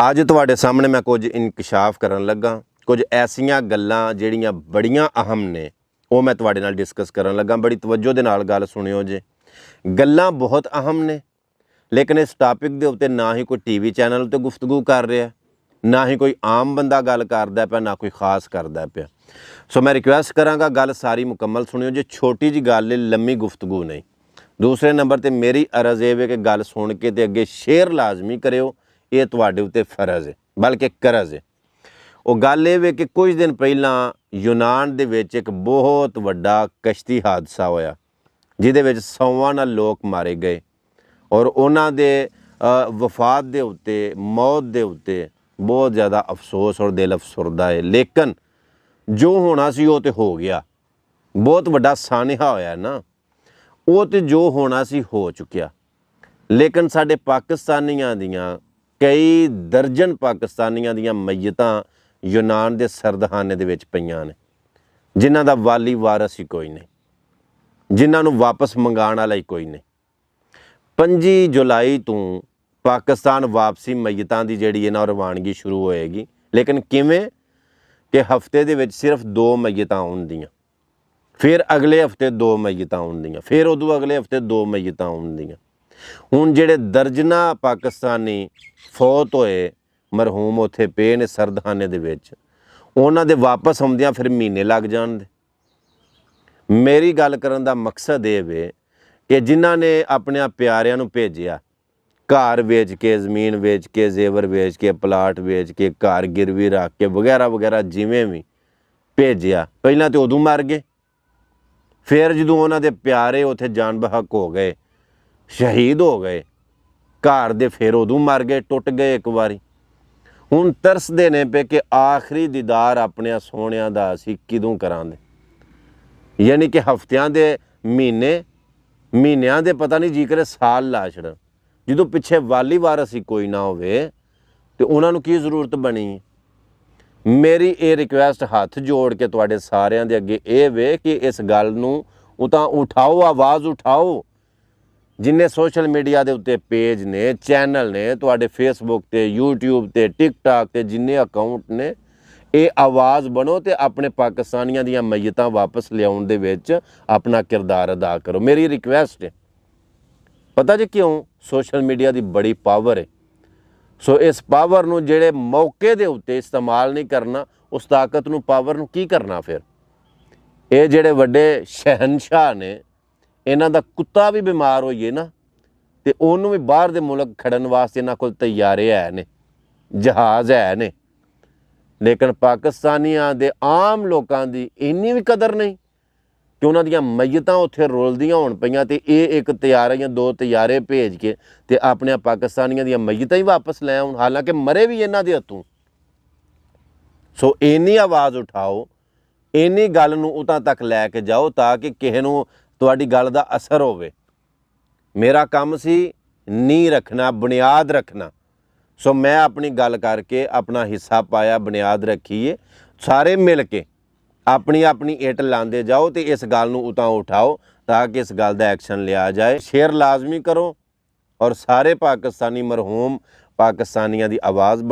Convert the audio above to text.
ਅੱਜ ਤੁਹਾਡੇ ਸਾਹਮਣੇ मैं कुछ इंकशाफ करन लगा, कुछ ऐसियां गल्लां ਜਿਹੜੀਆਂ बड़ियां अहम ने वो मैं ਤੁਹਾਡੇ ਨਾਲ डिस्कस करन लगा। बड़ी तवज्जो ਦੇ ਨਾਲ ਗੱਲ सुनियो जे। गल्लां बहुत अहम ने लेकिन इस टॉपिक ਦੇ ਉੱਤੇ ना ही कोई टीवी चैनल ਤੇ गुफ्तगू कर रहा, ना ही कोई आम बंदा गल करदा पिया, ना कोई खास करदा पिया। सो मैं रिक्वेस्ट करांगा गल सारी मुकम्मल सुनियो जे। छोटी जी गल है, लम्मी गुफ्तगू नहीं। दूसरे नंबर ते मेरी अर्ज़ ये है कि गल सुन के ते अगे शेयर लाजमी करियो, ये तुहाडे उत्ते फर्ज है बल्कि करज है। वो गल ये कि कुछ दिन पहला यूनान दे विच एक बहुत वड्डा कश्ती हादसा होया जिहदे विच 100 नाल लोग मारे गए और उन्हां दे वफात दे उत्ते मौत दे उत्ते बहुत ज़्यादा अफसोस और दिल अफसुरदा है। लेकिन जो होना सी वो तो हो गया। बहुत वड्डा सानिहा होया ना, वो तो जो होना सी हो चुकिया। लेकिन साडे पाकिस्तानियां दियां कई दर्जन पाकिस्तानियां दियां मय्यतां यूनान दे सरदखाने दे विच पईयां ने, जिन्हां दा वाली वारस ही कोई नहीं, जिन्हां नूं वापस मंगाण वाला ही कोई नहीं। 5 जुलाई तो पाकिस्तान वापसी मय्यतां दी जिहड़ी है ना रवानगी शुरू होएगी। लेकिन किवें कि हफ्ते दे विच सिर्फ 2 मय्यतां आउंदियां, फिर अगले हफ्ते 2 मय्यतां आउंदियां, फिर उदों अगले हफ्ते 2 मय्यतां आउंदियां। हुण जिहड़े दर्जना पाकिस्तानी फौत होए मरहूम उत्थे पे ने सरदखाने दे विच, उन्हां दे वापस आउंदियां फिर महीने लग जाणदे। मेरी गल करन दा मकसद ये वे कि जिन्हां ने अपने प्यारिਆਂ ਨੂੰ भेजिया, घर वेच के, जमीन वेच के, जेवर वेच के, प्लाट वेच के, घर गिरवी रख के वगैरह वगैरह जिमें भी भेजिया, पहलां तो उदों मर गए, फिर जदों उन्हां दे प्यारे उत्थे जान बहक हो गए, शहीद हो गए, घर दे फिर उदों मर गए, टुट गए एक बारी। हुण तरसदे ने पे कि आखिरी दीदार अपने सोहणियां दा असीं किदों करांगे। यानी कि हफ्तियां दे महीने, महीनियां दे पता नहीं जी करे साल ला छड़न। जदों पिछे वाली वारस ही कोई ना होवे ते उन्हां नूं की जरूरत बनी। मेरी ये रिक्वेस्ट हाथ जोड़ के तुहाडे सारियां दे अगे ये वे कि इस गल नूं उतां उठाओ, आवाज़ उठाओ। जिन्ने सोशल मीडिया के उत्ते पेज ने, चैनल ने, तुहाडे फेसबुक ते, यूट्यूब ते, टिकटॉक ते जिन्ने अकाउंट ने, ये आवाज़ बनो तो अपने पाकिस्तानियों दियां मय्यतां वापस लियाउण दे विच अपना किरदार अदा करो। मेरी रिक्वेस्ट है। पता जी क्यों? सोशल मीडिया की बड़ी पावर है। सो इस पावर नूं जिहड़े मौके दे उत्ते इस्तेमाल नहीं करना, उस ताकत नूं, पावर नूं की करना फिर? ये जिहड़े वड्डे शहनशाह ने, इन्हां दा कुत्ता भी बीमार होइए ना तो उन्होंने भी बाहर दे मुल्क खड़न वास्ते इन्हां कोल तैयारे है ने, जहाज़ है ने। लेकिन पाकिस्तानियां दे आम लोकां दी इन्नी भी कदर नहीं कि उन्हां दियां मय्यतां उत्थे रुलदियां होण पईयां ते एक तैयारे या 2 तैयारे भेज के ते अपने पाकिस्तानियां दियां मय्यतां ही वापस लै आउण, हालांकि मरे भी इन्हां दे हत्थों। सो इन्नी आवाज़ उठाओ, इन्नी गल नूं उतां तक लैके जाओ ताकि किसे नूं तुहाडी गल दा असर होवे। मेरा काम सी नींह रखना, बुनियाद रखना। सो मैं अपनी गल करके अपना हिस्सा पाया, बुनियाद रखी है। सारे मिल के अपनी अपनी इट लांदे जाओ तो इस गल नूं उतां उठाओ ताकि इस गल दा एक्शन लिया जाए। शेयर लाजमी करो और सारे पाकिस्तानी मरहूम पाकिस्तानियां दी आवाज़